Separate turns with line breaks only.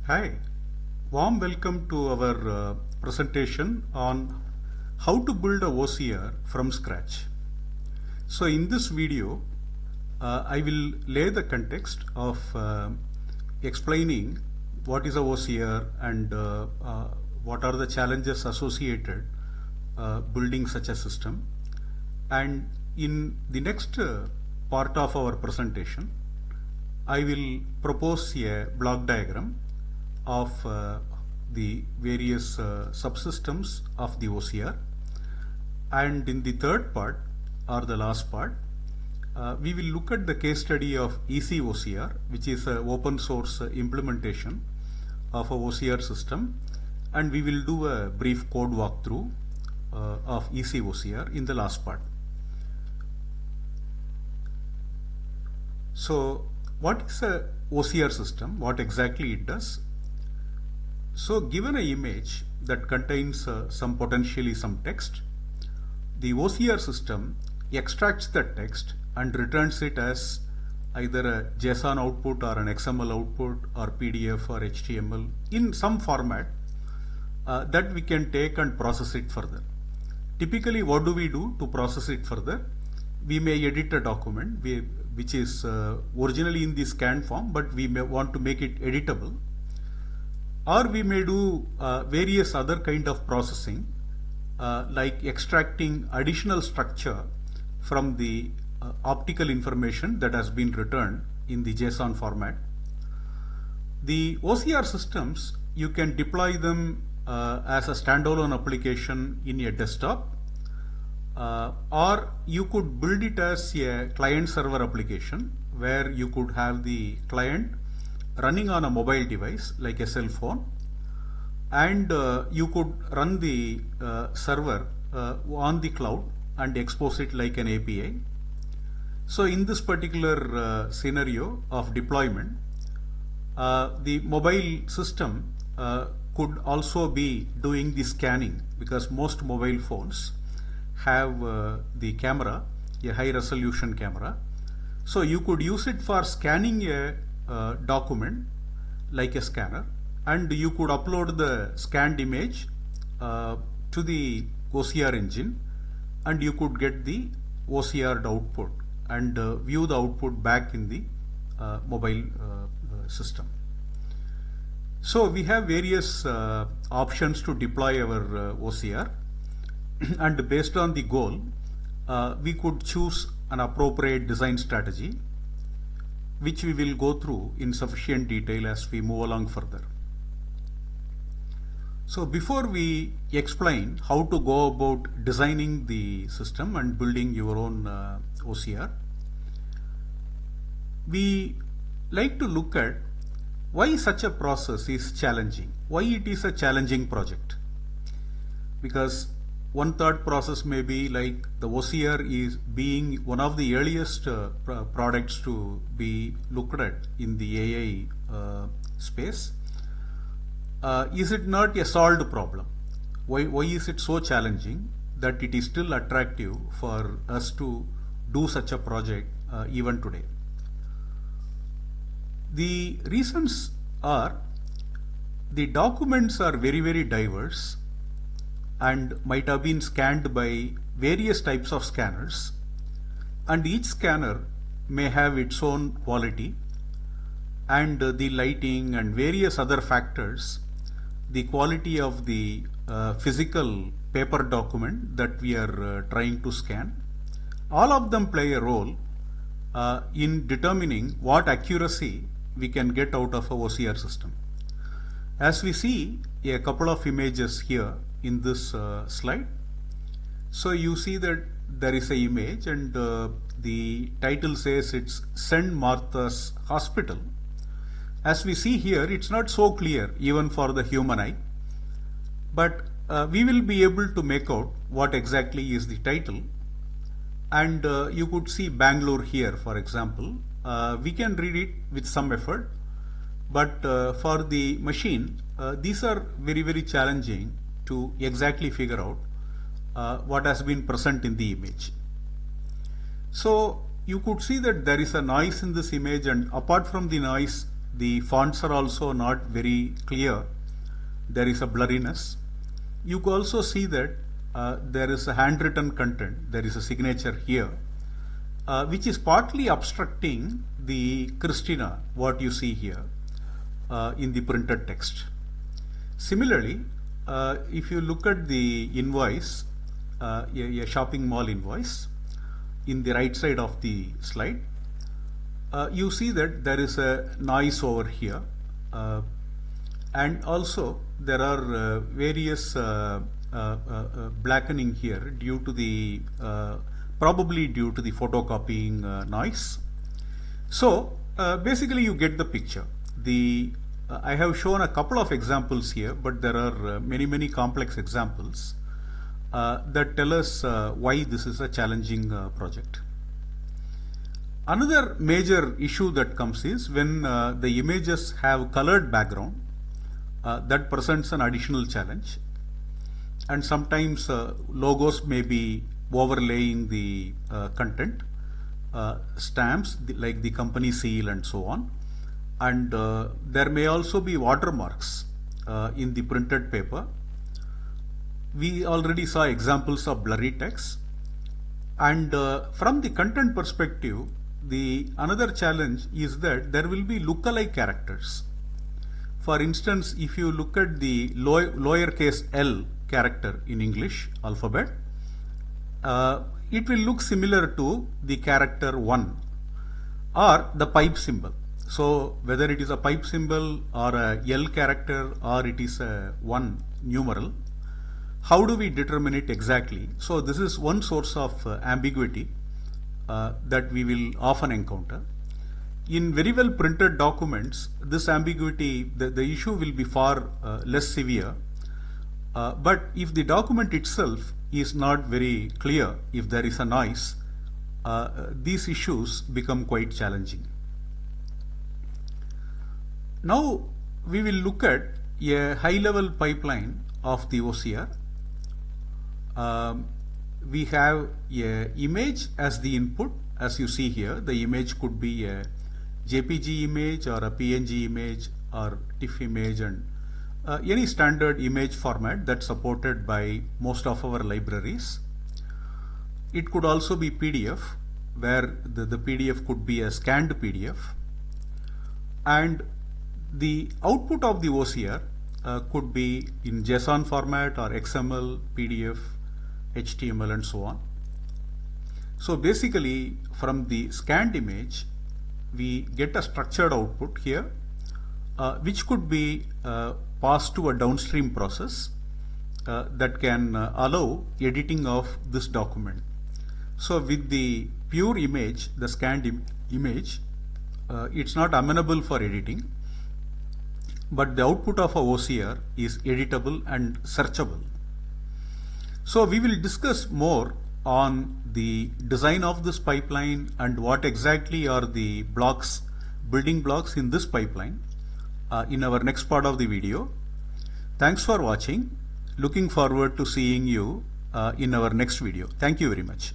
Hi, warm welcome to our presentation on how to build a OCR from scratch. So in this video, I will lay the context of explaining what is a OCR and what are the challenges associated building such a system. And in the next part of our presentation, I will propose a block diagram of the various subsystems of the OCR, and in the third part or the last part we will look at the case study of ECOCR, which is an open source implementation of a OCR system, and we will do a brief code walkthrough of ECOCR in the last part. So what is a OCR system? What exactly it does? So given an image that contains potentially some text, the OCR system extracts that text and returns it as either a JSON output or an XML output or PDF or HTML in some format that we can take and process it further. Typically, what do we do to process it further? We may edit a document which is originally in the scanned form, but we may want to make it editable. Or we may do various other kind of processing like extracting additional structure from the optical information that has been returned in the JSON format. The OCR systems, you can deploy them as a standalone application in a desktop, or you could build it as a client-server application where you could have the client running on a mobile device like a cell phone, and you could run the server on the cloud and expose it like an API. So in this particular scenario of deployment, the mobile system could also be doing the scanning, because most mobile phones have the camera, a high resolution camera. So you could use it for scanning a document like a scanner, and you could upload the scanned image to the OCR engine, and you could get the OCR output and view the output back in the mobile system. So we have various options to deploy our OCR, and based on the goal, we could choose an appropriate design strategy, which we will go through in sufficient detail as we move along further. So before we explain how to go about designing the system and building your own OCR, we like to look at why such a process is challenging, why it is a challenging project. Because one thought process may be like the OCR is being one of the earliest products to be looked at in the AI space. Is it not a solved problem? Why is it so challenging that it is still attractive for us to do such a project even today? The reasons are the documents are very, very diverse and might have been scanned by various types of scanners, and each scanner may have its own quality, and the lighting and various other factors, the quality of the physical paper document that we are trying to scan, all of them play a role in determining what accuracy we can get out of a OCR system. As we see a couple of images here in this slide, so you see that there is an image, and the title says it's St. Martha's Hospital. As we see here, it's not so clear even for the human eye, but we will be able to make out what exactly is the title. And you could see Bangalore here, for example. We can read it with some effort, but for the machine, these are very, very challenging to exactly figure out what has been present in the image. So you could see that there is a noise in this image, and apart from the noise, The fonts are also not very clear. There is a blurriness. You can also see that there is a handwritten content. There is a signature here, which is partly obstructing the Christina, what you see here in the printed text. Similarly, if you look at the invoice, a shopping mall invoice, in the right side of the slide, you see that there is a noise over here, and also there are various blackening here due to the probably due to the photocopying noise. So basically you get the picture. I have shown a couple of examples here, but there are many complex examples that tell us why this is a challenging project. Another major issue that comes is when the images have colored background, that presents an additional challenge. And sometimes logos may be overlaying the content, stamps like the company seal and so on. And there may also be watermarks in the printed paper. We already saw examples of blurry text. And from the content perspective, another challenge is that there will be lookalike characters. For instance, if you look at the lowercase l character in English alphabet, it will look similar to the character 1 or the pipe symbol. So whether it is a pipe symbol or a L character or it is a 1 numeral, how do we determine it exactly? So this is one source of ambiguity that we will often encounter. In very well printed documents, this ambiguity, the issue will be far less severe. But if the document itself is not very clear, if there is a noise, these issues become quite challenging. Now we will look at a high-level pipeline of the OCR. We have an image as the input. As you see here, the image could be a JPG image or a PNG image or TIFF image, and any standard image format that's supported by most of our libraries. It could also be PDF, where the PDF could be a scanned PDF, and the output of the OCR could be in JSON format or XML, PDF, HTML and so on. So basically from the scanned image we get a structured output here, which could be passed to a downstream process that can allow editing of this document. So with the pure image, the scanned image, it's not amenable for editing, but the output of a OCR is editable and searchable. So we will discuss more on the design of this pipeline and what exactly are the building blocks in this pipeline in our next part of the video. Thanks for watching. Looking forward to seeing you in our next video. Thank you very much.